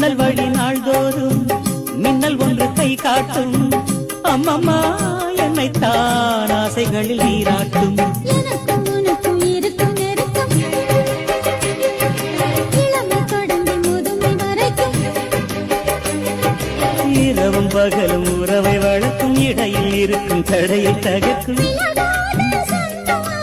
ஜன்னல் வழி நாள்தோறும் மின்னல் ஒன்று கை காட்டும். அம்மம்மா என்னைத்தான் ஆசைகளில் நீராட்டும். எனக்கும் உனக்கும் இருக்கும் நெருக்கம் இளமை தொடங்கி முதுமை வரைக்கும். இரவும் பகலும் உறவை வளர்க்கும். இடையில் இருக்கும் தடையை தகர்க்கும். இயலாத சொந்தமா